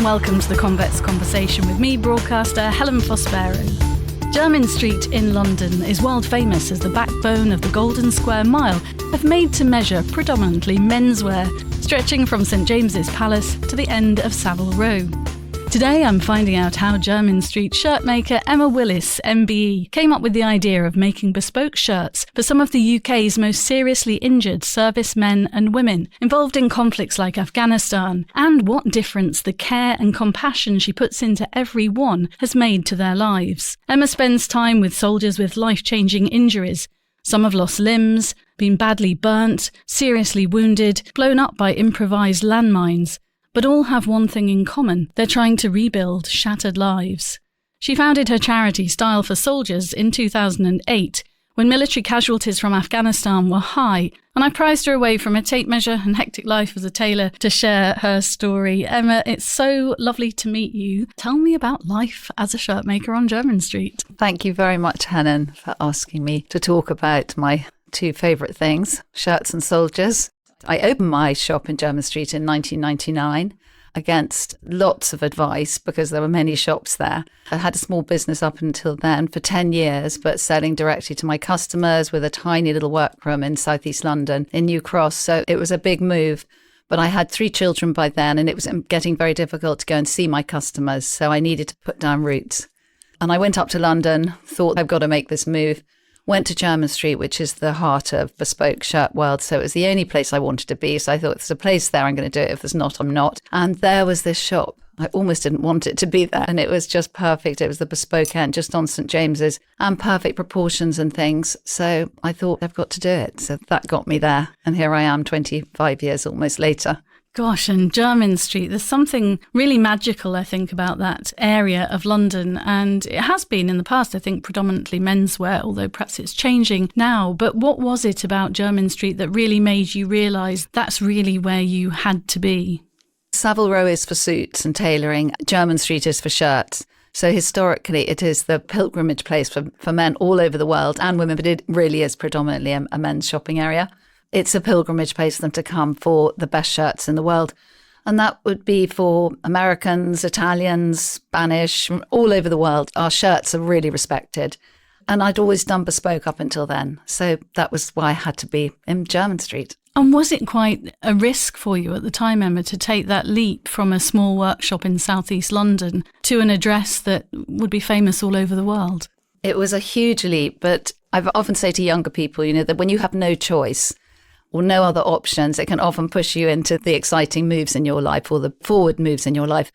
and welcome to the Convex Conversation with me, broadcaster Helen Fospero. Jermyn Street in London is world famous as the backbone of the Golden Square Mile of made-to-measure, predominantly menswear, stretching from St James's Palace to the end of Savile Row. Today I'm finding out how Jermyn Street shirt maker Emma Willis MBE came up with the idea of making bespoke shirts for some of the UK's most seriously injured servicemen and women involved in conflicts like Afghanistan, and what difference the care and compassion she puts into every one has made to their lives. Emma spends time with soldiers with life-changing injuries. Some have lost limbs, been badly burnt, seriously wounded, blown up by improvised landmines. But all have one thing in common: they're trying to rebuild shattered lives. She founded her charity Style for Soldiers in 2008, when military casualties from Afghanistan were high, and I prized her away from a tape measure and hectic life as a tailor to share her story. Emma, it's so lovely to meet you. Tell me about life as a shirt maker on Jermyn Street. Thank you very much, Helen, for asking me to talk about my two favourite things, shirts and soldiers. I opened my shop in Jermyn Street in 1999 against lots of advice because there were many shops there. I had a small business up until then for 10 years, but selling directly to my customers with a tiny little workroom in South East London in New Cross. So it was a big move. But I had 3 children by then, and it was getting very difficult to go and see my customers. So I needed to put down roots. And I went up to London, thought I've got to make this move. Went to Jermyn Street, which is the heart of bespoke shirt world. So it was the only place I wanted to be. So I thought, there's a place there, I'm going to do it. If there's not, I'm not. And there was this shop. I almost didn't want it to be there. And it was just perfect. It was the bespoke end just on St James's, and perfect proportions and things. So I thought, I've got to do it. So that got me there. And here I am 25 years almost later. Gosh, and Jermyn Street, there's something really magical, I think, about that area of London. And it has been in the past, I think, predominantly menswear, although perhaps it's changing now. But what was it about Jermyn Street that really made you realise that's really where you had to be? Savile Row is for suits and tailoring. Jermyn Street is for shirts. So historically, it is the pilgrimage place for men all over the world and women, but it really is predominantly a men's shopping area. It's a pilgrimage place for them to come for the best shirts in the world. And that would be for Americans, Italians, Spanish, all over the world. Our shirts are really respected. And I'd always done bespoke up until then. So that was why I had to be in Jermyn Street. And was it quite a risk for you at the time, Emma, to take that leap from a small workshop in South East London to an address that would be famous all over the world? It was a huge leap, but I often say to younger people, that when you have no choice or no other options, it can often push you into the exciting moves in your life or the forward moves in your life.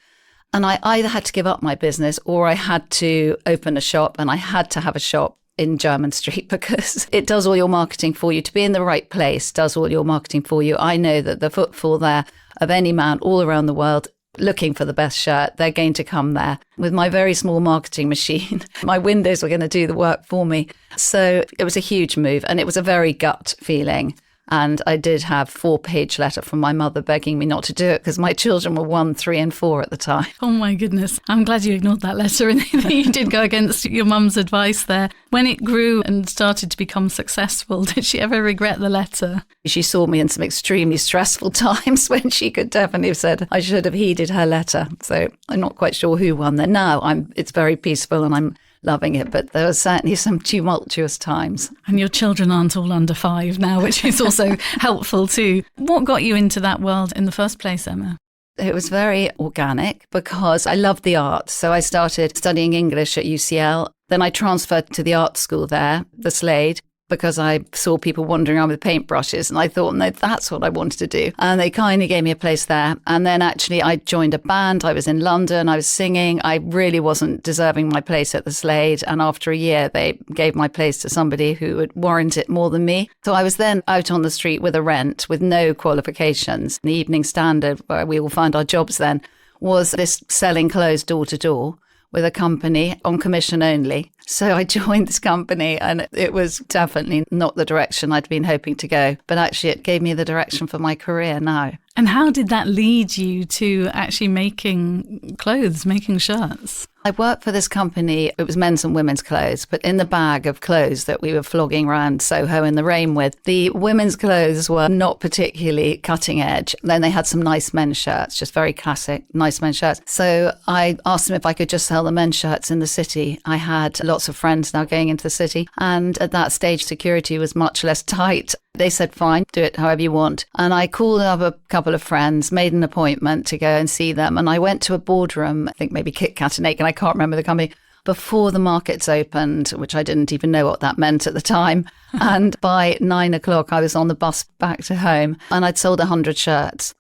And I either had to give up my business or I had to open a shop, and I had to have a shop in Jermyn Street because it does all your marketing for you. To be in the right place does all your marketing for you. I know that the footfall there of any man all around the world looking for the best shirt, they're going to come there. With my very small marketing machine, my windows were going to do the work for me. So it was a huge move, and it was a very gut feeling. And I did have a 4-page letter from my mother begging me not to do it because my children were 1, 3 and 4 at the time. Oh my goodness. I'm glad you ignored that letter and you did go against your mum's advice there. When it grew and started to become successful, did she ever regret the letter? She saw me in some extremely stressful times when she could definitely have said I should have heeded her letter. So I'm not quite sure who won there. Now it's very peaceful and I'm loving it, but there was certainly some tumultuous times. And your children aren't all under 5 now, which is also helpful too. What got you into that world in the first place, Emma? It was very organic because I loved the arts. So I started studying English at UCL. Then I transferred to the art school there, the Slade, because I saw people wandering around with paintbrushes and I thought, no, that's what I wanted to do. And they kindly gave me a place there. And then actually I joined a band. I was in London. I was singing. I really wasn't deserving my place at the Slade. And after a year, they gave my place to somebody who would warrant it more than me. So I was then out on the street with a rent, with no qualifications. The Evening Standard, where we all found our jobs then, was this selling clothes door to door with a company on commission only. So I joined this company and it was definitely not the direction I'd been hoping to go. But actually it gave me the direction for my career now. And how did that lead you to actually making clothes, making shirts? I worked for this company. It was men's and women's clothes, but in the bag of clothes that we were flogging around Soho in the rain with, the women's clothes were not particularly cutting edge. Then they had some nice men's shirts, just very classic, nice men's shirts. So I asked them if I could just sell the men's shirts in the city. I had lots of friends now going into the city, and at that stage, security was much less tight. They said, fine, do it however you want. And I called up a couple of friends, made an appointment to go and see them. And I went to a boardroom, I think maybe Kit Kat and Egg, and I can't remember the company, before the markets opened, which I didn't even know what that meant at the time. And by 9 o'clock, I was on the bus back to home, and I'd sold 100 shirts.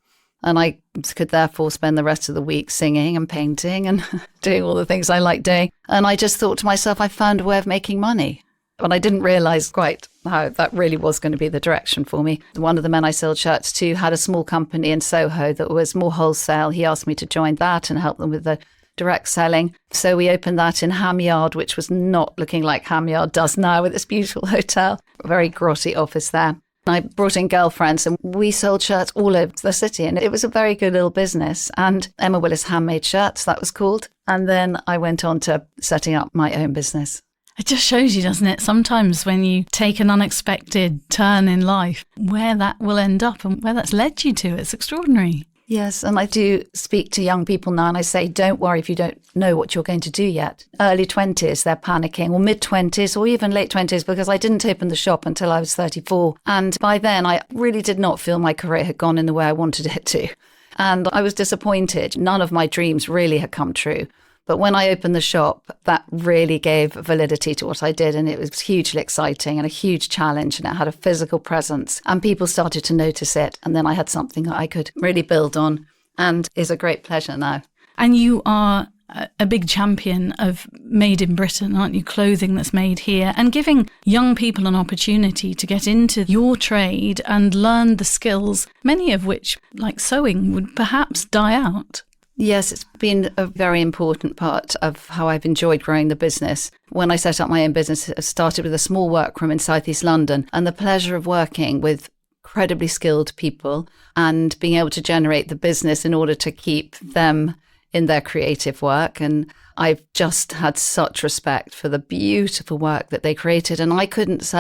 And I could therefore spend the rest of the week singing and painting and doing all the things I like doing. And I just thought to myself, I found a way of making money. But I didn't realise quite how that really was going to be the direction for me. One of the men I sold shirts to had a small company in Soho that was more wholesale. He asked me to join that and help them with the direct selling. So we opened that in Ham Yard, which was not looking like Ham Yard does now with this beautiful hotel. A very grotty office there. I brought in girlfriends and we sold shirts all over the city, and it was a very good little business. And Emma Willis Handmade Shirts, that was called. And then I went on to setting up my own business. It just shows you, doesn't it, sometimes when you take an unexpected turn in life, where that will end up and where that's led you to. It's extraordinary. Yes, and I do speak to young people now and I say, don't worry if you don't know what you're going to do yet. Early 20s, they're panicking, or mid-20s, or even late 20s, because I didn't open the shop until I was 34. And by then, I really did not feel my career had gone in the way I wanted it to. And I was disappointed. None of my dreams really had come true. But when I opened the shop, that really gave validity to what I did. And it was hugely exciting and a huge challenge. And it had a physical presence. And people started to notice it. And then I had something that I could really build on. And is a great pleasure now. And you are a big champion of made in Britain, aren't you? Clothing that's made here, and giving young people an opportunity to get into your trade and learn the skills, many of which, like sewing, would perhaps die out. Yes, it's been a very important part of how I've enjoyed growing the business. When I set up my own business, I started with a small workroom in southeast London, and the pleasure of working with incredibly skilled people and being able to generate the business in order to keep them in their creative work. And I've just had such respect for the beautiful work that they created. And I couldn't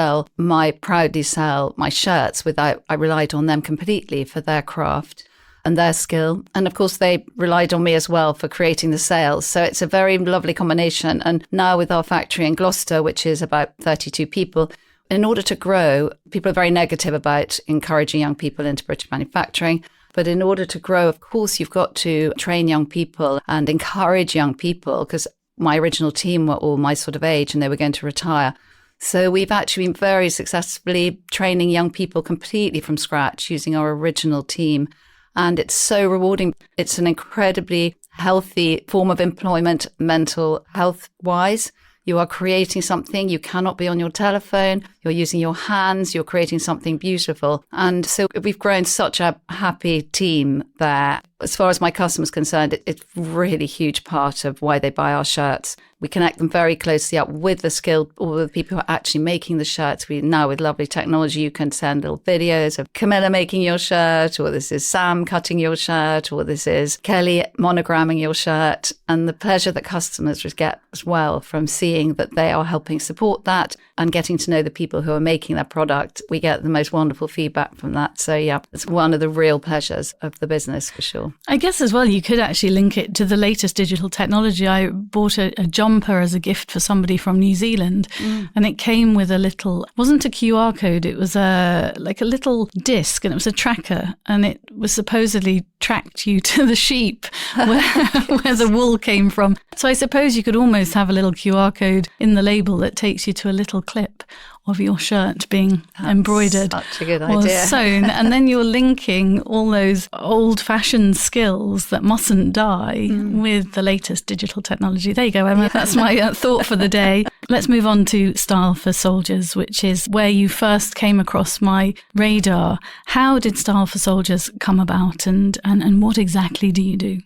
proudly sell my shirts without I relied on them completely for their craft and their skill. And of course, they relied on me as well for creating the sales. So it's a very lovely combination. And now with our factory in Gloucester, which is about 32 people, in order to grow, people are very negative about encouraging young people into British manufacturing. But in order to grow, of course, you've got to train young people and encourage young people, because my original team were all my sort of age and they were going to retire. So we've actually been very successfully training young people completely from scratch using our original team. And it's so rewarding. It's an incredibly healthy form of employment, mental health-wise. You are creating something. You cannot be on your telephone. You're using your hands. You're creating something beautiful. And so we've grown such a happy team there. As far as my customers concerned, it's really huge part of why they buy our shirts. We connect them very closely up with the skilled, all the people who are actually making the shirts. Now with lovely technology, you can send little videos of Camilla making your shirt, or this is Sam cutting your shirt, or this is Kelly monogramming your shirt. And the pleasure that customers get as well from seeing that they are helping support that and getting to know the people who are making that product. We get the most wonderful feedback from that. So yeah, it's one of the real pleasures of the business for sure. I guess as well, you could actually link it to the latest digital technology. I bought a jumper as a gift for somebody from New Zealand, and it came with wasn't a QR code, it was like a little disc, and it was a tracker, and it was supposedly tracked you to the sheep where the wool came from. So I suppose you could almost have a little QR code in the label that takes you to a little clip of your shirt being embroidered such a good or idea. sewn, and then you're linking all those old-fashioned skills that mustn't die with the latest digital technology. There you go, Emma. Yeah. That's my thought for the day. Let's move on to Style for Soldiers, which is where you first came across my radar. How did Style for Soldiers come about, and what exactly do you do?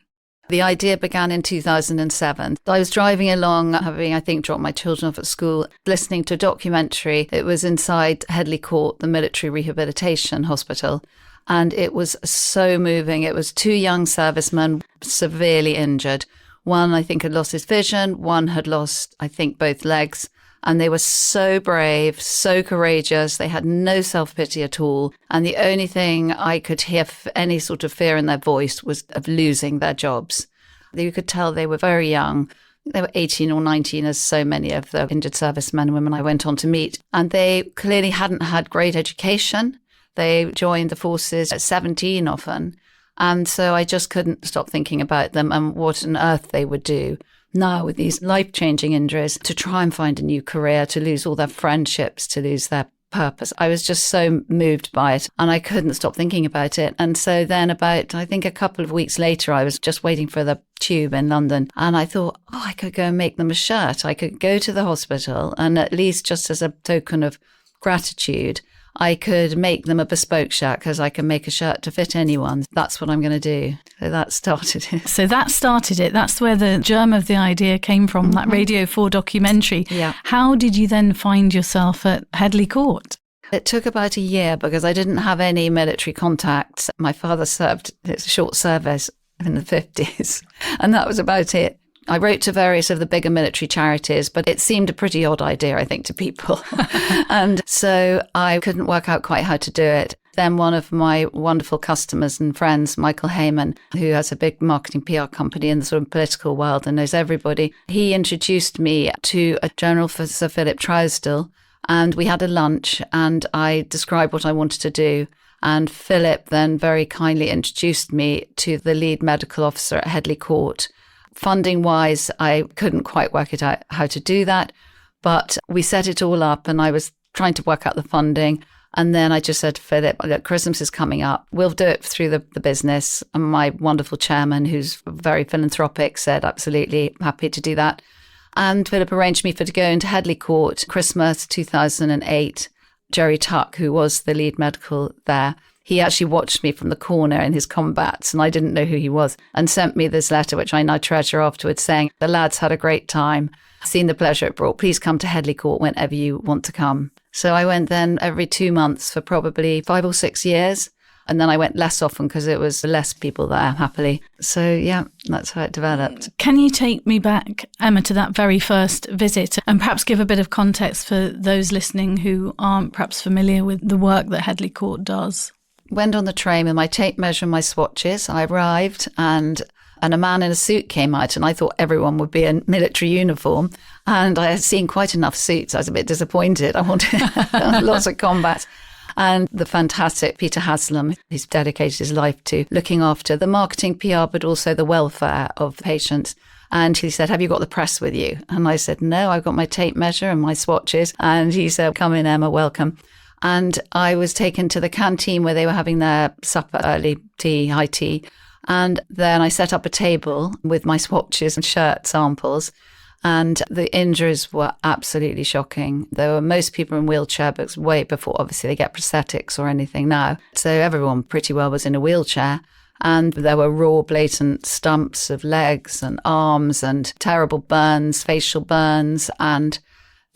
The idea began in 2007. I was driving along, having, I think, dropped my children off at school, listening to a documentary. It was inside Headley Court, the Military Rehabilitation Hospital. And it was so moving. It was two young servicemen severely injured. One, I think, had lost his vision. One had lost, I think, both legs. And they were so brave, so courageous. They had no self-pity at all. And the only thing I could hear any sort of fear in their voice was of losing their jobs. You could tell they were very young. They were 18 or 19, as so many of the injured servicemen and women I went on to meet. And they clearly hadn't had great education. They joined the forces at 17 often. And so I just couldn't stop thinking about them and what on earth they would do now with these life-changing injuries to try and find a new career, to lose all their friendships, to lose their purpose. I was just so moved by it and I couldn't stop thinking about it. And so then about, I think a couple of weeks later, I was just waiting for the tube in London and I thought, I could go and make them a shirt. I could go to the hospital and at least just as a token of gratitude, I could make them a bespoke shirt because I can make a shirt to fit anyone. That's what I'm going to do. So that started it. So that started it. That's where the germ of the idea came from, that Radio 4 documentary. Yeah. How did you then find yourself at Headley Court? It took about a year because I didn't have any military contacts. My father served his short service in the 50s, and that was about it. I wrote to various of the bigger military charities, but it seemed a pretty odd idea, I think, to people. And so I couldn't work out quite how to do it. Then one of my wonderful customers and friends, Michael Heyman, who has a big marketing PR company in the sort of political world and knows everybody, he introduced me to a General for Sir Philip Trousdale. And we had a lunch and I described what I wanted to do. And Philip then very kindly introduced me to the lead medical officer at Headley Court. Funding wise, I couldn't quite work it out how to do that, but we set it all up and I was trying to work out the funding. And then I just said to Philip, look, Christmas is coming up. We'll do it through the business. And my wonderful chairman, who's very philanthropic, said, absolutely happy to do that. And Philip arranged me to go into Headley Court, Christmas 2008. Jerry Tuck, who was the lead medical there, he actually watched me from the corner in his combats and I didn't know who he was and sent me this letter, which I now treasure afterwards, saying, the lads had a great time, seen the pleasure it brought. Please come to Headley Court whenever you want to come. So I went then every 2 months for probably 5 or 6 years. And then I went less often because it was less people there, happily. So yeah, that's how it developed. Can you take me back, Emma, to that very first visit and perhaps give a bit of context for those listening who aren't perhaps familiar with the work that Headley Court does? Went on the train with my tape measure and my swatches. I arrived and a man in a suit came out and I thought everyone would be in military uniform. And I had seen quite enough suits. I was a bit disappointed. I wanted lots of combat. And the fantastic Peter Haslam, who's dedicated his life to looking after the marketing PR, but also the welfare of patients. And he said, have you got the press with you? And I said, no, I've got my tape measure and my swatches. And he said, come in, Emma, welcome. And I was taken to the canteen where they were having their supper, early tea, high tea. And then I set up a table with my swatches and shirt samples. And the injuries were absolutely shocking. There were most people in wheelchair, but way before, obviously, they get prosthetics or anything now. So everyone pretty well was in a wheelchair. And there were raw, blatant stumps of legs and arms and terrible burns, facial burns. And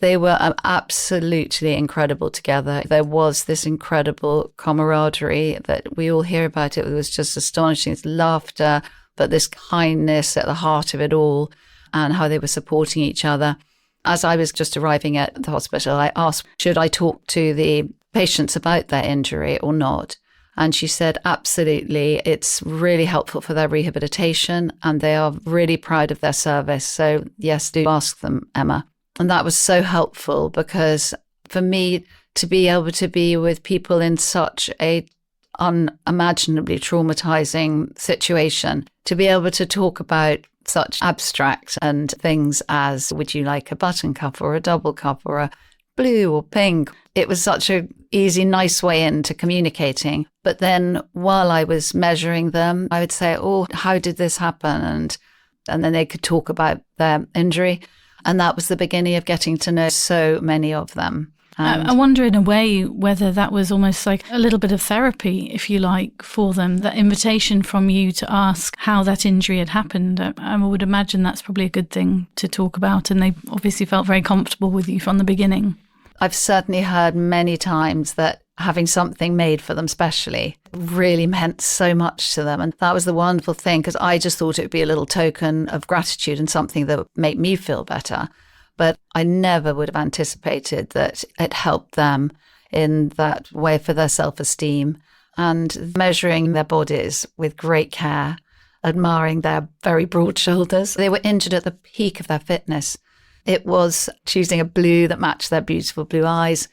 they were absolutely incredible together. There was this incredible camaraderie that we all hear about. It was just astonishing. It's laughter, but this kindness at the heart of it all and how they were supporting each other. As I was just arriving at the hospital, I asked, should I talk to the patients about their injury or not? And she said, absolutely. It's really helpful for their rehabilitation and they are really proud of their service. So yes, do ask them, Emma. And that was so helpful because for me to be able to be with people in such a unimaginably traumatizing situation, to be able to talk about such abstract and things as, would you like a button cuff or a double cuff or a blue or pink? It was such a easy, nice way into communicating. But then while I was measuring them, I would say, oh, how did this happen? And then they could talk about their injury. And that was the beginning of getting to know so many of them. I wonder in a way whether that was almost like a little bit of therapy, if you like, for them, that invitation from you to ask how that injury had happened. I would imagine that's probably a good thing to talk about. And they obviously felt very comfortable with you from the beginning. I've certainly heard many times that having something made for them specially really meant so much to them. And that was the wonderful thing, because I just thought it would be a little token of gratitude and something that would make me feel better. But I never would have anticipated that it helped them in that way for their self-esteem, and measuring their bodies with great care, admiring their very broad shoulders. They were injured at the peak of their fitness. It was choosing a blue that matched their beautiful blue eyes.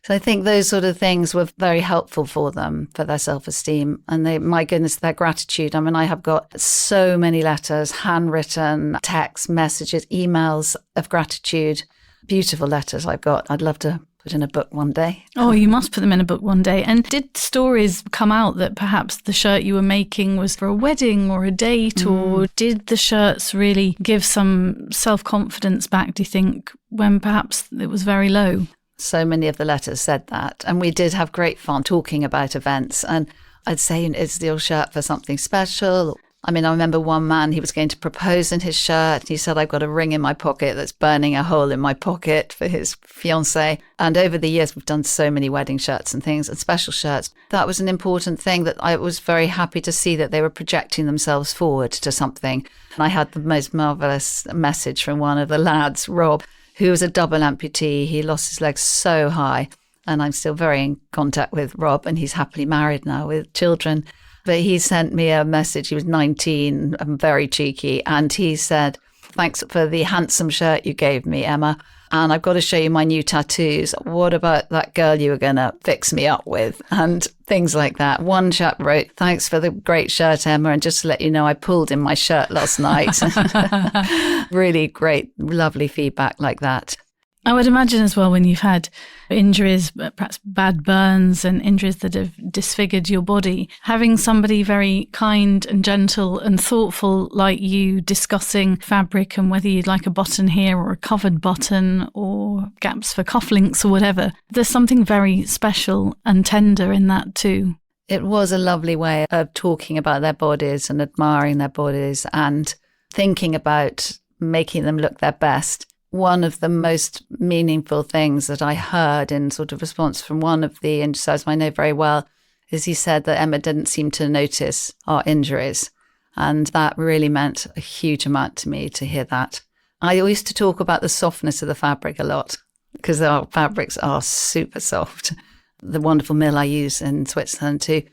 So I think those sort of things were very helpful for them, for their self-esteem. And my goodness, their gratitude. I mean, I have got so many letters, handwritten, text messages, emails of gratitude, beautiful letters I've got. I'd love to put in a book one day. Oh, you must put them in a book one day. And did stories come out that perhaps the shirt you were making was for a wedding or a date, or did the shirts really give some self-confidence back, do you think, when perhaps it was very low? So many of the letters said that. And we did have great fun talking about events. And I'd say, is your shirt for something special? I mean, I remember one man, he was going to propose in his shirt. He said, I've got a ring in my pocket that's burning a hole in my pocket for his fiancée. And over the years, we've done so many wedding shirts and things and special shirts. That was an important thing that I was very happy to see, that they were projecting themselves forward to something. And I had the most marvellous message from one of the lads, Rob, who was a double amputee. He lost his legs so high. And I'm still very in contact with Rob, and he's happily married now with children. But he sent me a message. He was 19 and very cheeky. And he said, thanks for the handsome shirt you gave me, Emma. And I've got to show you my new tattoos. What about that girl you were going to fix me up with? And things like that. One chap wrote, thanks for the great shirt, Emma. And just to let you know, I pulled in my shirt last night. Really great, lovely feedback like that. I would imagine as well, when you've had injuries, perhaps bad burns and injuries that have disfigured your body, having somebody very kind and gentle and thoughtful like you discussing fabric and whether you'd like a button here or a covered button or gaps for cufflinks or whatever, there's something very special and tender in that too. It was a lovely way of talking about their bodies and admiring their bodies and thinking about making them look their best. One of the most meaningful things that I heard in sort of response from one of the injuries I know very well is he said that Emma didn't seem to notice our injuries. And that really meant a huge amount to me to hear that. I used to talk about the softness of the fabric a lot, because our fabrics are super soft. The wonderful mill I use in Switzerland too,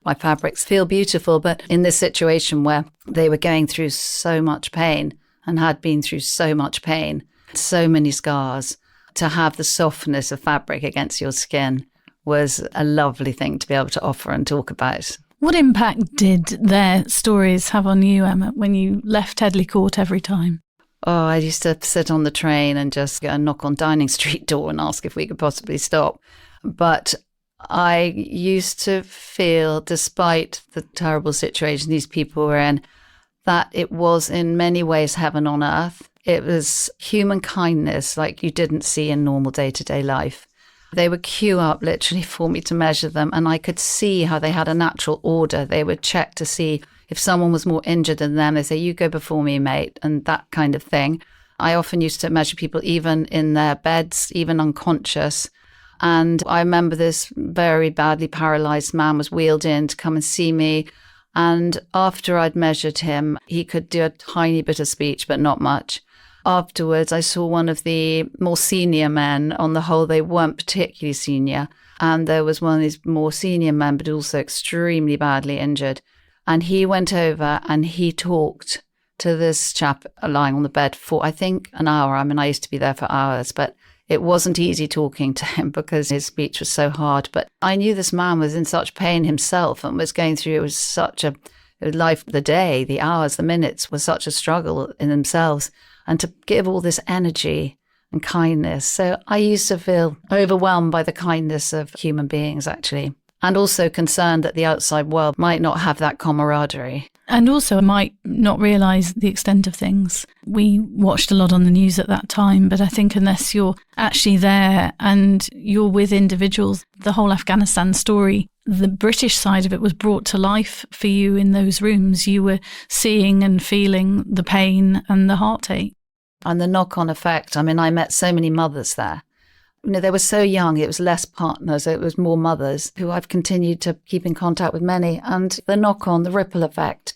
my fabrics feel beautiful. But in this situation where they were going through so much pain and had been through so much pain, so many scars, to have the softness of fabric against your skin was a lovely thing to be able to offer and talk about. What impact did their stories have on you, Emma, when you left Headley Court every time? Oh, I used to sit on the train and just go and knock on Downing Street door and ask if we could possibly stop. But I used to feel, despite the terrible situation these people were in, that it was in many ways heaven on earth. It was human kindness like you didn't see in normal day-to-day life. They would queue up literally for me to measure them, and I could see how they had a natural order. They would check to see if someone was more injured than them. They say, you go before me, mate, and that kind of thing. I often used to measure people even in their beds, even unconscious. And I remember this very badly paralyzed man was wheeled in to come and see me. And after I'd measured him, he could do a tiny bit of speech, but not much. Afterwards, I saw one of the more senior men. On the whole, they weren't particularly senior. And there was one of these more senior men, but also extremely badly injured. And he went over and he talked to this chap lying on the bed for, I think, an hour. I mean, I used to be there for hours, but it wasn't easy talking to him because his speech was so hard. But I knew this man was in such pain himself and was going through, it was such a life, the day, the hours, the minutes was such a struggle in themselves. And to give all this energy and kindness. So I used to feel overwhelmed by the kindness of human beings, actually. And also concerned that the outside world might not have that camaraderie. And also might not realise the extent of things. We watched a lot on the news at that time, but I think unless you're actually there and you're with individuals, the whole Afghanistan story, the British side of it was brought to life for you in those rooms. You were seeing and feeling the pain and the heartache. And the knock-on effect. I mean, I met so many mothers there They were so young, it was less partners, it was more mothers, who I've continued to keep in contact with many. And the knock-on, the ripple effect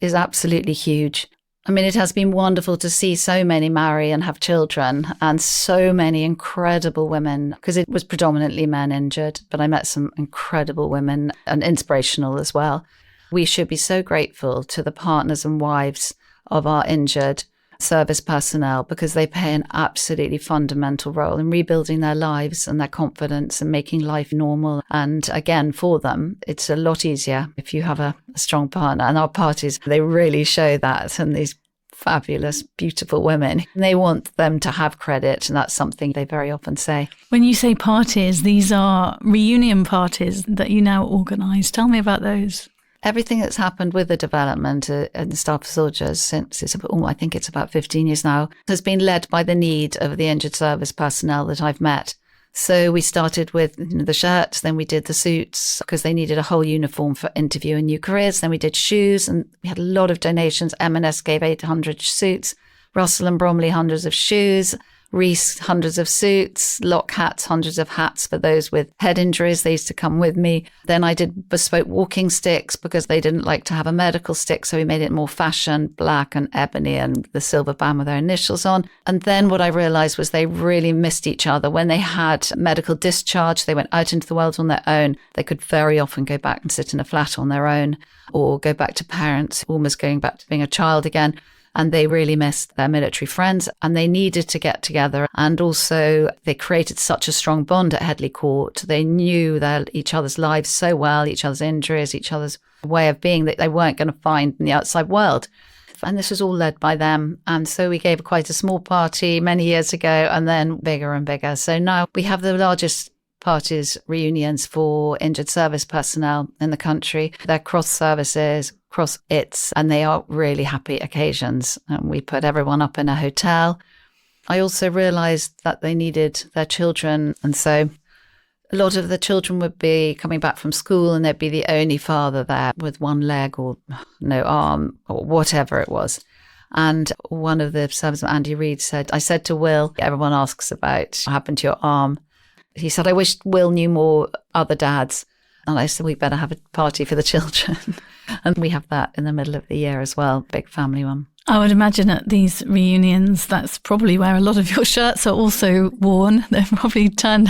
is absolutely huge. It has been wonderful to see so many marry and have children, and so many incredible women, because it was predominantly men injured, but I met some incredible women and inspirational as well. We should be so grateful to the partners and wives of our injured service personnel, because they play an absolutely fundamental role in rebuilding their lives and their confidence and making life normal. And again, for them, it's a lot easier if you have a strong partner. And our parties, they really show that. And these fabulous, beautiful women, they want them to have credit. And that's something they very often say. When you say parties, these are reunion parties that you now organise. Tell me about those. Everything that's happened with the development and Staff Soldiers since I think it's about 15 years now, has been led by the need of the injured service personnel that I've met. So we started with the shirts, then we did the suits because they needed a whole uniform for interviewing new careers. Then we did shoes, and we had a lot of donations. M&S gave 800 suits, Russell and Bromley hundreds of shoes, Reese hundreds of suits, Lock hats, hundreds of hats for those with head injuries. They used to come with me. Then I did bespoke walking sticks because they didn't like to have a medical stick, so we made it more fashion, black and ebony and the silver band with their initials on. And then what I realised was they really missed each other. When they had medical discharge, they went out into the world on their own. They could very often go back and sit in a flat on their own, or go back to parents, almost going back to being a child again. And they really missed their military friends, and they needed to get together. And also they created such a strong bond at Headley Court. They knew each other's lives so well, each other's injuries, each other's way of being, that they weren't going to find in the outside world. And this was all led by them. And so we gave quite a small party many years ago, and then bigger and bigger. So now we have the largest parties, reunions for injured service personnel in the country. They're cross services, cross ITS, and they are really happy occasions. And we put everyone up in a hotel. I also realised that they needed their children, and so a lot of the children would be coming back from school, and there'd be the only father there with one leg or no arm or whatever it was. And one of the servicemen, Andy Reid, I said to Will, everyone asks about what happened to your arm. He said, I wish Will knew more other dads. And I said, we better have a party for the children. And we have that in the middle of the year as well, big family one. I would imagine at these reunions, that's probably where a lot of your shirts are also worn. They're probably turned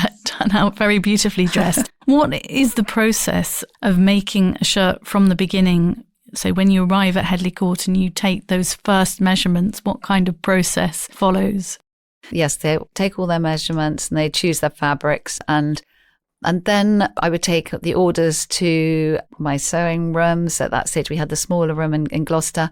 out very beautifully dressed. What is the process of making a shirt from the beginning? So when you arrive at Headley Court and you take those first measurements, what kind of process follows? Yes, they take all their measurements and they choose their fabrics, and then I would take the orders to my sewing rooms. At that stage, we had the smaller room in Gloucester.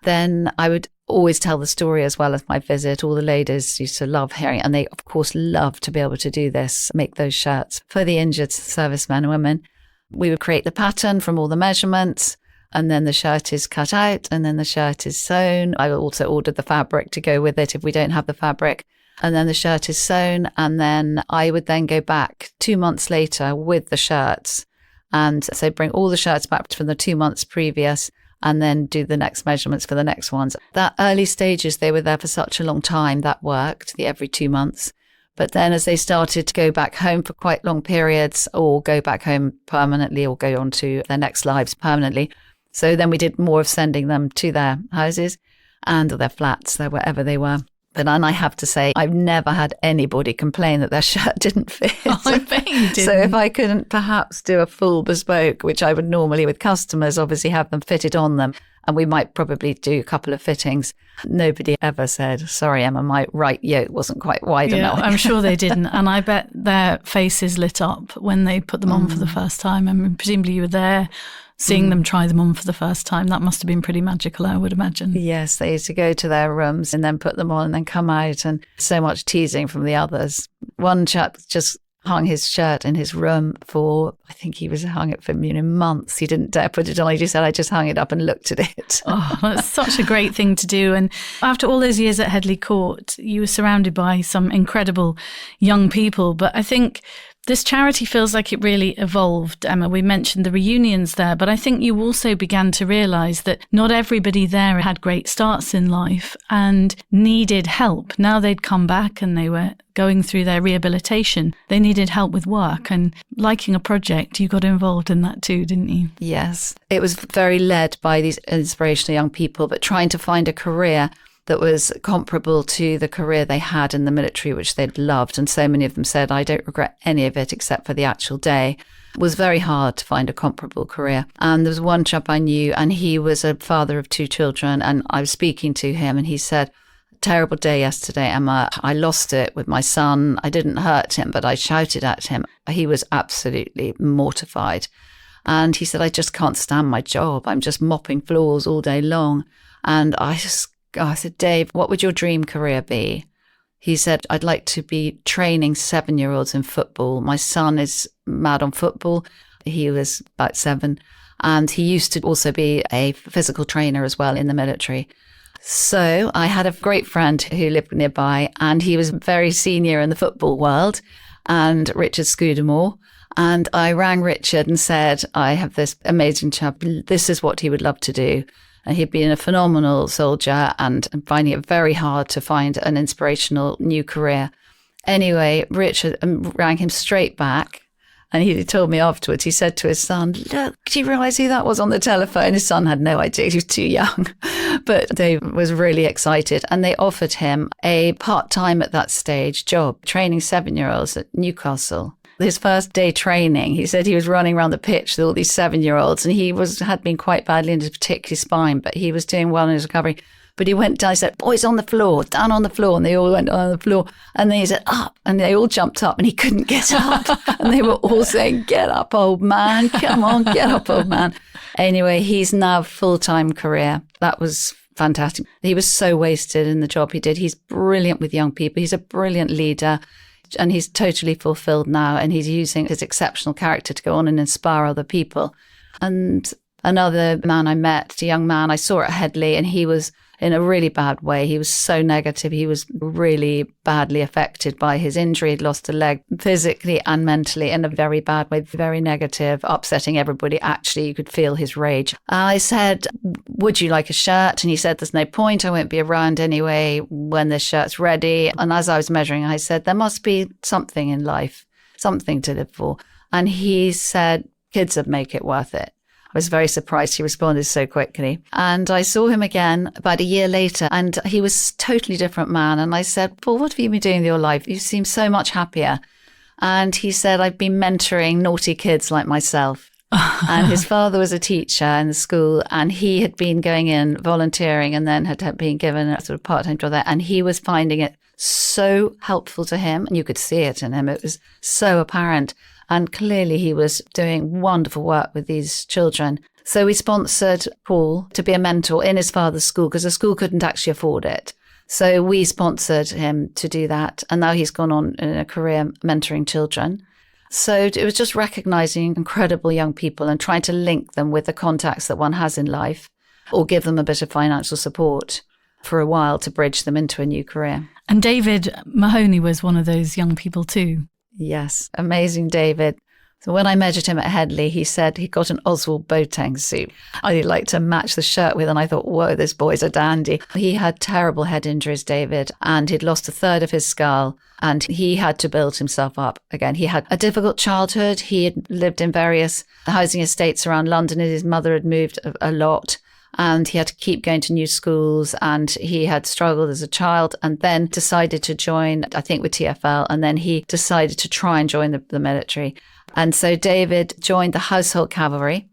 Then I would always tell the story as well as my visit. All the ladies used to love hearing it, and they, of course, love to be able to do this, make those shirts for the injured servicemen and women. We would create the pattern from all the measurements, and then the shirt is cut out, and then the shirt is sewn. I also ordered the fabric to go with it if we don't have the fabric. And then the shirt is sewn, and then I would then go back 2 months later with the shirts. And so bring all the shirts back from the 2 months previous, and then do the next measurements for the next ones. That early stages, they were there for such a long time, that worked, the every 2 months. But then as they started to go back home for quite long periods, or go back home permanently, or go on to their next lives permanently. So then we did more of sending them to their houses and their flats, wherever they were. But then I have to say, I've never had anybody complain that their shirt didn't fit. Oh, I bet you didn't. So if I couldn't perhaps do a full bespoke, which I would normally with customers, obviously have them fitted on them, and we might probably do a couple of fittings, nobody ever said, sorry, Emma, my right yoke wasn't quite wide enough. I'm sure they didn't. And I bet their faces lit up when they put them on for the first time. I mean, presumably you were there seeing them try them on for the first time. That must have been pretty magical, I would imagine. Yes, they used to go to their rooms and then put them on and then come out, and so much teasing from the others. One chap just hung his shirt in his room for, I think he was hung it for months. He didn't dare put it on. He just said, I just hung it up and looked at it. Oh, that's such a great thing to do. And after all those years at Headley Court, you were surrounded by some incredible young people. But I think This charity feels like it really evolved, Emma. We mentioned the reunions there, but I think you also began to realise that not everybody there had great starts in life and needed help. Now they'd come back and they were going through their rehabilitation. They needed help with work, and liking a project, you got involved in that too, didn't you? Yes. It was very led by these inspirational young people, but trying to find a career that was comparable to the career they had in the military, which they'd loved. And so many of them said, I don't regret any of it except for the actual day. It was very hard to find a comparable career. And there was one chap I knew, and he was a father of 2 children. And I was speaking to him, and he said, terrible day yesterday, Emma. I lost it with my son. I didn't hurt him, but I shouted at him. He was absolutely mortified. And he said, I just can't stand my job. I'm just mopping floors all day long. And I said, Dave, what would your dream career be? He said, I'd like to be training 7-year-olds in football. My son is mad on football. He was about 7. And he used to also be a physical trainer as well in the military. So I had a great friend who lived nearby, and he was very senior in the football world, and Richard Scudamore. And I rang Richard and said, I have this amazing chap. This is what he would love to do. And he'd been a phenomenal soldier and finding it very hard to find an inspirational new career. Anyway, Richard rang him straight back. And he told me afterwards, he said to his son, look, do you realise who that was on the telephone? His son had no idea. He was too young. But Dave was really excited. And they offered him a part-time at that stage job, training 7-year-olds at Newcastle. His first day training, he said he was running around the pitch with all these 7-year-olds, and he had been quite badly injured, particularly his spine, but he was doing well in his recovery. But he went down, he said, boys on the floor, down on the floor. And they all went on the floor. And then he said, up. And they all jumped up, and he couldn't get up. And they were all saying, get up, old man. Come on, get up, old man. Anyway, he's now full-time career. That was fantastic. He was so wasted in the job he did. He's brilliant with young people. He's a brilliant leader. And he's totally fulfilled now, and he's using his exceptional character to go on and inspire other people. And another man I met, a young man I saw at Headley, and he was in a really bad way. He was so negative. He was really badly affected by his injury. He'd lost a leg physically and mentally in a very bad way, very negative, upsetting everybody. Actually, you could feel his rage. I said, would you like a shirt? And he said, there's no point. I won't be around anyway when this shirt's ready. And as I was measuring, I said, there must be something in life, something to live for. And he said, kids would make it worth it. I was very surprised he responded so quickly. And I saw him again about a year later, and he was a totally different man. And I said, well, what have you been doing in your life? You seem so much happier. And he said, I've been mentoring naughty kids like myself. And his father was a teacher in the school, and he had been going in volunteering and then had been given a sort of part-time job there. And he was finding it so helpful to him. And you could see it in him. It was so apparent. And clearly he was doing wonderful work with these children. So we sponsored Paul to be a mentor in his father's school because the school couldn't actually afford it. So we sponsored him to do that. And now he's gone on in a career mentoring children. So it was just recognizing incredible young people and trying to link them with the contacts that one has in life, or give them a bit of financial support for a while to bridge them into a new career. And David Mahoney was one of those young people too. Yes, amazing David. So when I measured him at Headley, he said he got an Oswald Boateng suit. I'd like to match the shirt with, and I thought, whoa, this boy's a dandy. He had terrible head injuries, David, and he'd lost a third of his skull, and he had to build himself up again. He had a difficult childhood. He had lived in various housing estates around London, and his mother had moved a lot. And he had to keep going to new schools, and he had struggled as a child, and then decided to join, I think, with TfL. And then he decided to try and join the military. And so David joined the Household Cavalry,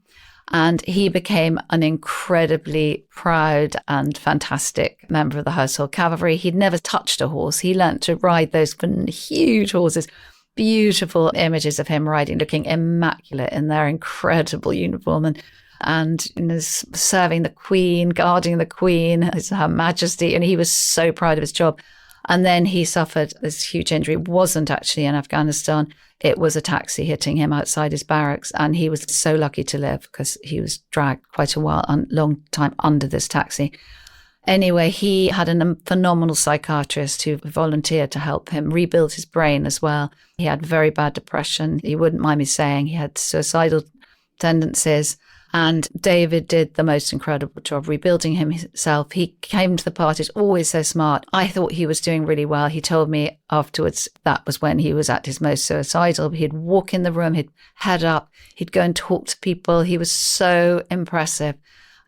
and he became an incredibly proud and fantastic member of the Household Cavalry. He'd never touched a horse. He learnt to ride those huge horses. Beautiful images of him riding, looking immaculate in their incredible uniform. And serving the Queen, guarding the Queen, Her Majesty, and he was so proud of his job. And then he suffered this huge injury. It wasn't actually in Afghanistan. It was a taxi hitting him outside his barracks, and he was so lucky to live because he was dragged quite a long time under this taxi. Anyway, he had a phenomenal psychiatrist who volunteered to help him rebuild his brain as well. He had very bad depression. He wouldn't mind me saying he had suicidal tendencies. And David did the most incredible job rebuilding himself. He came to the parties always so smart. I thought he was doing really well. He told me afterwards that was when he was at his most suicidal. He'd walk in the room, he'd head up, he'd go and talk to people. He was so impressive.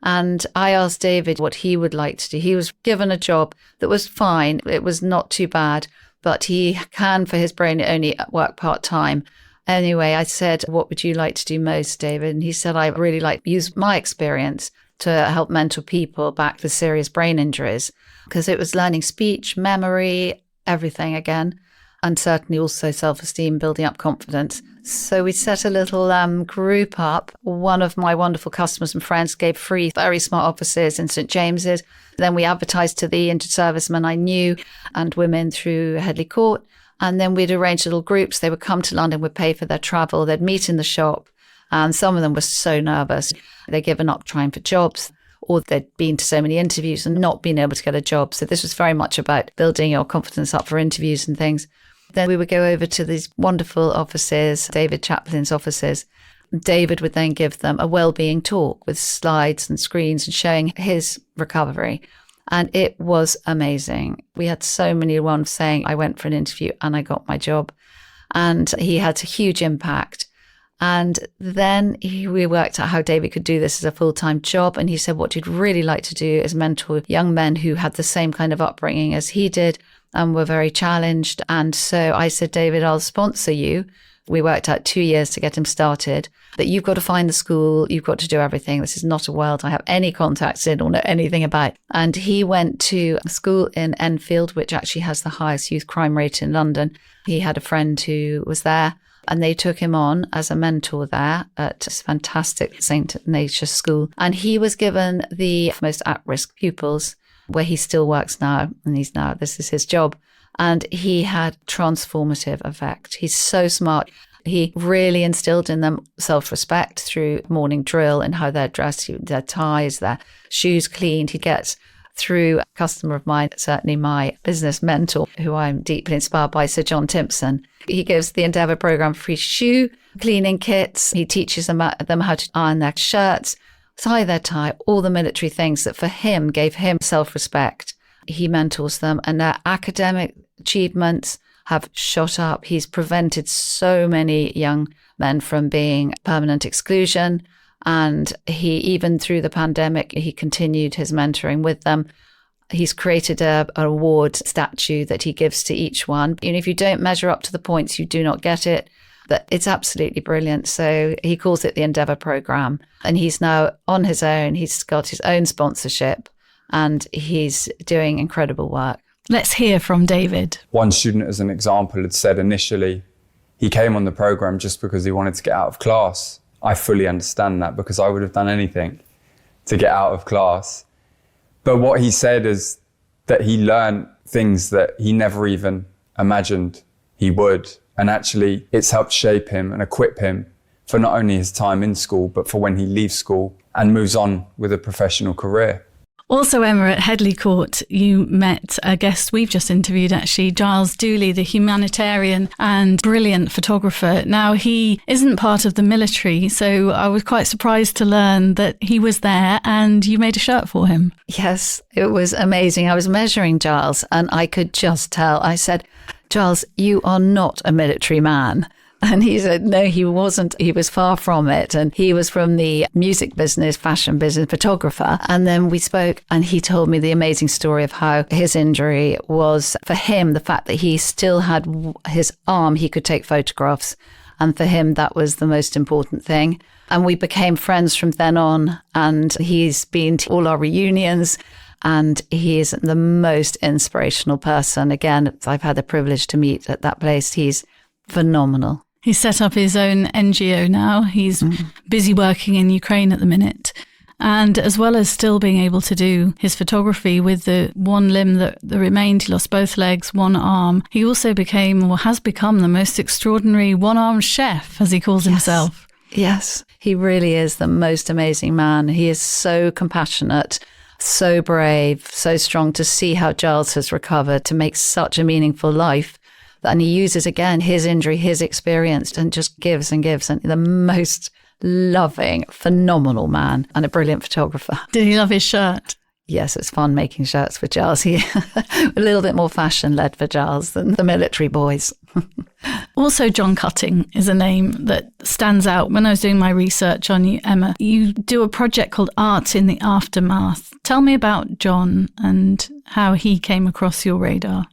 And I asked David what he would like to do. He was given a job that was fine. It was not too bad, but he can, for his brain, only work part-time. Anyway, I said, what would you like to do most, David? And he said, I really like to use my experience to help mentor people back with serious brain injuries, because it was learning speech, memory, everything again, and certainly also self-esteem, building up confidence. So we set a little group up. One of my wonderful customers and friends gave free, very smart offices in St. James's. Then we advertised to the injured servicemen I knew and women through Headley Court. And then we'd arrange little groups. They would come to London, would pay for their travel. They'd meet in the shop. And some of them were so nervous. They'd given up trying for jobs, or they'd been to so many interviews and not been able to get a job. So this was very much about building your confidence up for interviews and things. Then we would go over to these wonderful offices, David Chaplin's offices. David would then give them a well-being talk with slides and screens and showing his recovery. And it was amazing. We had so many ones saying, I went for an interview and I got my job. And he had a huge impact. And then we worked out how David could do this as a full-time job. And he said what he'd really like to do is mentor young men who had the same kind of upbringing as he did and were very challenged. And so I said, David, I'll sponsor you. We worked out 2 years to get him started, that you've got to find the school, you've got to do everything. This is not a world I have any contacts in or know anything about. And he went to a school in Enfield, which actually has the highest youth crime rate in London. He had a friend who was there, and they took him on as a mentor there at this fantastic St. Ignatius school. And he was given the most at-risk pupils, where he still works now, and this is his job. And he had transformative effect. He's so smart. He really instilled in them self-respect through morning drill and how they're dressed, their ties, their shoes cleaned. He gets through a customer of mine, certainly my business mentor, who I'm deeply inspired by, Sir John Timpson. He gives the Endeavour programme free shoe cleaning kits. He teaches them how to iron their shirts, tie their tie, all the military things that for him gave him self-respect. He mentors them, and their academic achievements have shot up. He's prevented so many young men from being permanent exclusion. And he, even through the pandemic, he continued his mentoring with them. He's created an award statue that he gives to each one. And if you don't measure up to the points, you do not get it. But it's absolutely brilliant. So he calls it the Endeavour programme. And he's now on his own. He's got his own sponsorship and he's doing incredible work. Let's hear from David. One student, as an example, had said initially he came on the programme just because he wanted to get out of class. I fully understand that, because I would have done anything to get out of class. But what he said is that he learned things that he never even imagined he would. And actually, it's helped shape him and equip him for not only his time in school, but for when he leaves school and moves on with a professional career. Also, Emma, at Headley Court, you met a guest we've just interviewed, actually, Giles Dooley, the humanitarian and brilliant photographer. Now, he isn't part of the military, so I was quite surprised to learn that he was there and you made a shirt for him. Yes, it was amazing. I was measuring Giles and I could just tell. I said, Giles, you are not a military man. And he said, no, he wasn't. He was far from it. And he was from the music business, fashion business, photographer. And then we spoke and he told me the amazing story of how his injury was, for him, the fact that he still had his arm, he could take photographs. And for him, that was the most important thing. And we became friends from then on. And he's been to all our reunions. And he is the most inspirational person. Again, I've had the privilege to meet at that place. He's phenomenal. He's set up his own NGO now. He's busy working in Ukraine at the minute. And as well as still being able to do his photography with the one limb that remained, he lost both legs, one arm. He also has become the most extraordinary one-armed chef, as he calls himself. Yes, he really is the most amazing man. He is so compassionate so brave, so strong, to see how Giles has recovered, to make such a meaningful life. And he uses, again, his injury, his experience, and just gives and gives. And the most loving, phenomenal man, and a brilliant photographer. Did he love his shirt? Yes, it's fun making shirts for Giles. He a little bit more fashion-led for Giles than the military boys. Also, John Cutting is a name that stands out. When I was doing my research on you, Emma, you do a project called Art in the Aftermath. Tell me about John and how he came across your radar.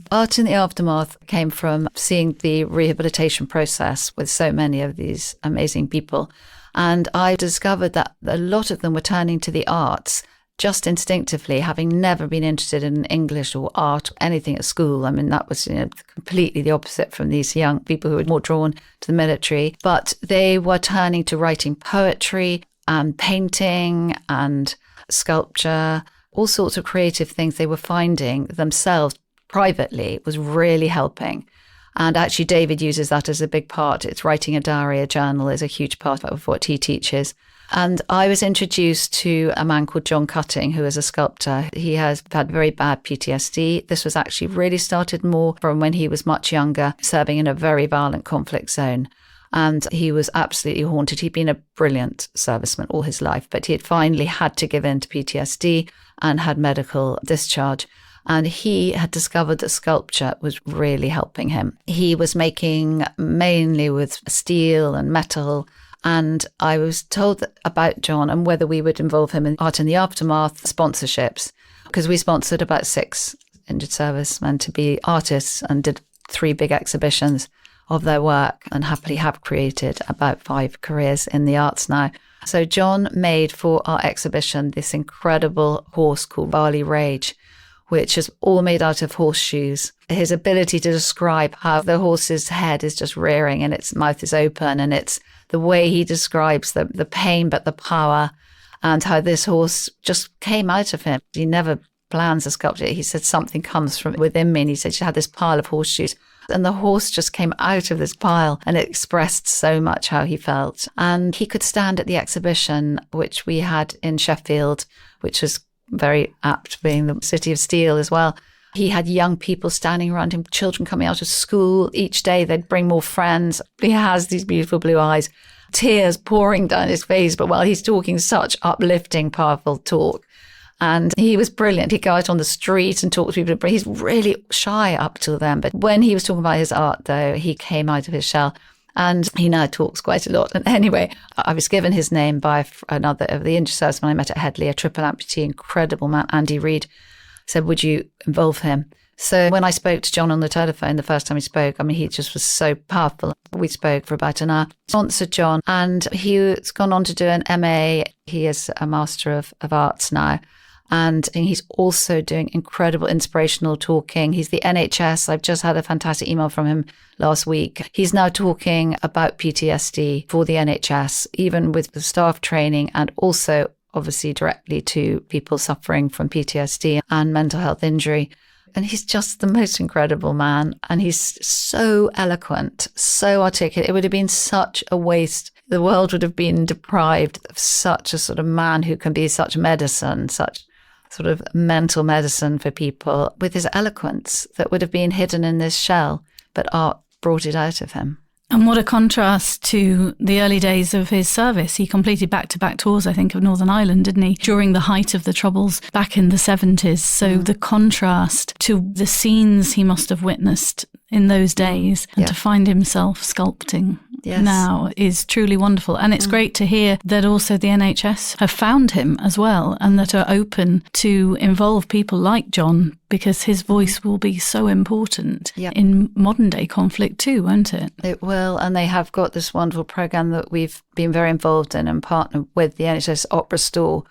Art in the Aftermath came from seeing the rehabilitation process with so many of these amazing people. And I discovered that a lot of them were turning to the arts just instinctively, having never been interested in English or art or anything at school. I mean, that was completely the opposite from these young people who were more drawn to the military. But they were turning to writing poetry and painting and sculpture, all sorts of creative things they were finding themselves privately was really helping. And actually, David uses that as a big part. It's writing a diary, a journal is a huge part of what he teaches. And I was introduced to a man called John Cutting, who is a sculptor. He has had very bad PTSD. This was actually really started more from when he was much younger, serving in a very violent conflict zone. And he was absolutely haunted. He'd been a brilliant serviceman all his life, but he had finally had to give in to PTSD and had medical discharge. And he had discovered that sculpture was really helping him. He was making mainly with steel and metal. And I was told about John and whether we would involve him in Art in the Aftermath sponsorships, because we sponsored about 6 injured servicemen to be artists and did 3 big exhibitions of their work, and happily have created about 5 careers in the arts now. So John made for our exhibition this incredible horse called Barley Rage, which is all made out of horseshoes. His ability to describe how the horse's head is just rearing and its mouth is open, and it's the way he describes the pain but the power, and how this horse just came out of him. He never plans a sculpture. He said something comes from within me, and he said she had this pile of horseshoes. And the horse just came out of this pile, and it expressed so much how he felt. And he could stand at the exhibition, which we had in Sheffield, which was very apt, being the city of steel as well. He had young people standing around him, children coming out of school. Each day they'd bring more friends. He has these beautiful blue eyes, tears pouring down his face, but while he's talking such uplifting, powerful talk. And he was brilliant. He'd go out on the street and talk to people, but he's really shy up till then. But when he was talking about his art, though, he came out of his shell. And he now talks quite a lot. And anyway, I was given his name by another of the injured servicemen I met at Headley, a triple amputee, incredible man, Andy Reid, said, would you involve him? So when I spoke to John on the telephone the first time he spoke, I mean, he just was so powerful. We spoke for about an hour. Sponsored John, and he's gone on to do an MA. He is a Master of Arts now. And he's also doing incredible inspirational talking. He's the NHS. I've just had a fantastic email from him last week. He's now talking about PTSD for the NHS, even with the staff training, and also obviously directly to people suffering from PTSD and mental health injury. And he's just the most incredible man. And he's so eloquent, so articulate. It would have been such a waste. The world would have been deprived of such a sort of man who can be such medicine, such sort of mental medicine for people, with his eloquence that would have been hidden in this shell, but art brought it out of him. And what a contrast to the early days of his service. He completed back-to-back tours, I think, of Northern Ireland, didn't he, during the height of the Troubles back in the 70s. So the contrast to the scenes he must have witnessed in those days, and to find himself sculpting now is truly wonderful. And it's great to hear that also the NHS have found him as well, and that are open to involve people like John, because his voice will be so important in modern day conflict too, won't it? It will. And they have got this wonderful programme that we've been very involved in and partnered with the NHS Opera Store,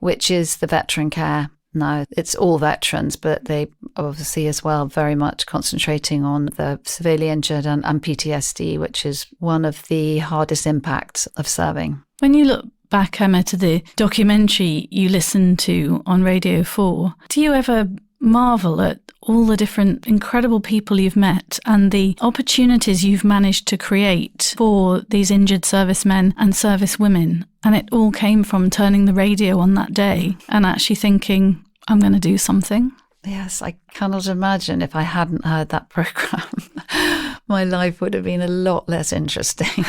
which is the veteran care. Now, it's all veterans, but they obviously as well very much concentrating on the severely injured and PTSD, which is one of the hardest impacts of serving. When you look back, Emma, to the documentary you listened to on Radio 4, do you ever marvel at all the different incredible people you've met and the opportunities you've managed to create for these injured servicemen and servicewomen. And it all came from turning the radio on that day and actually thinking, I'm going to do something. Yes, I cannot imagine if I hadn't heard that programme. My life would have been a lot less interesting.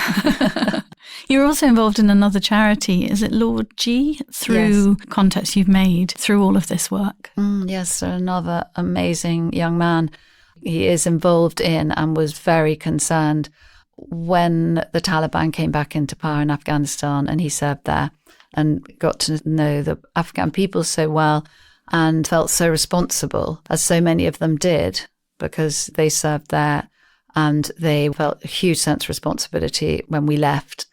You're also involved in another charity, is it Lord G? Through contacts you've made through all of this work. Yes, so another amazing young man. He is involved in and was very concerned when the Taliban came back into power in Afghanistan, and he served there and got to know the Afghan people so well and felt so responsible, as so many of them did, because they served there and they felt a huge sense of responsibility when we left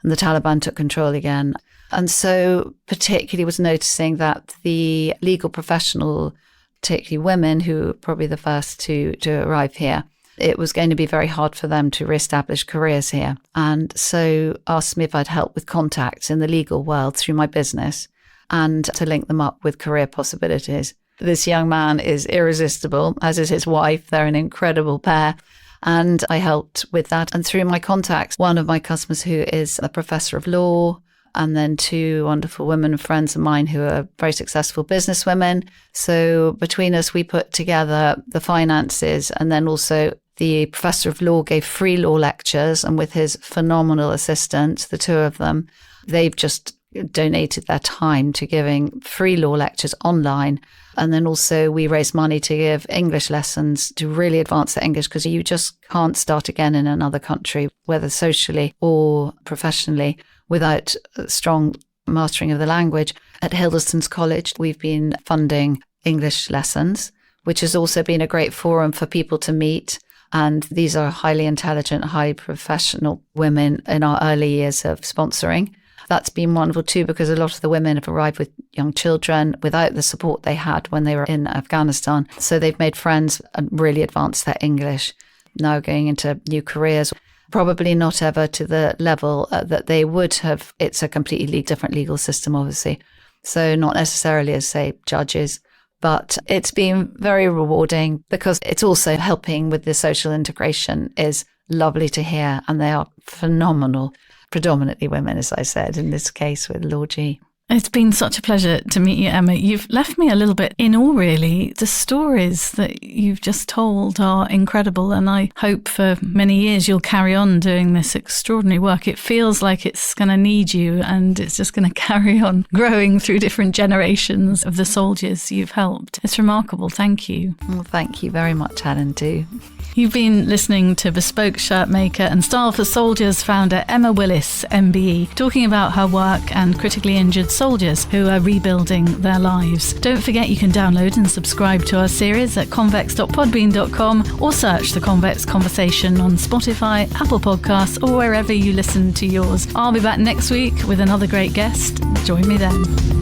and the Taliban took control again. And so particularly was noticing that the legal professional, particularly women who were probably the first to arrive here, it was going to be very hard for them to re-establish careers here. And so asked me if I'd help with contacts in the legal world through my business and to link them up with career possibilities. This young man is irresistible, as is his wife. They're an incredible pair. And I helped with that. And through my contacts, one of my customers who is a professor of law, and then two wonderful women friends of mine who are very successful businesswomen. So between us, we put together the finances, and then also the professor of law gave free law lectures, and with his phenomenal assistant, the two of them, they've just donated their time to giving free law lectures online. And then also we raised money to give English lessons to really advance their English, because you just can't start again in another country, whether socially or professionally, without strong mastering of the language. At Hildeston's College, we've been funding English lessons, which has also been a great forum for people to meet. And these are highly intelligent, highly professional women in our early years of sponsoring. That's been wonderful too, because a lot of the women have arrived with young children without the support they had when they were in Afghanistan. So they've made friends and really advanced their English, now going into new careers. Probably not ever to the level that they would have. It's a completely different legal system, obviously. So not necessarily as, say, judges. But it's been very rewarding because it's also helping with the social integration is lovely to hear. And they are phenomenal. Predominantly women, as I said, in this case with Lord G. It's been such a pleasure to meet you, Emma. You've left me a little bit in awe, really. The stories that you've just told are incredible, and I hope for many years you'll carry on doing this extraordinary work. It feels like it's going to need you, and it's just going to carry on growing through different generations of the soldiers you've helped. It's remarkable. Thank you. Well, thank you very much, Helen, too. You've been listening to bespoke shirt maker and Style for Soldiers founder Emma Willis MBE, talking about her work and critically injured soldiers who are rebuilding their lives. Don't forget you can download and subscribe to our series at convex.podbean.com or search The Convex Conversation on Spotify, Apple Podcasts or wherever you listen to yours. I'll be back next week with another great guest. Join me then.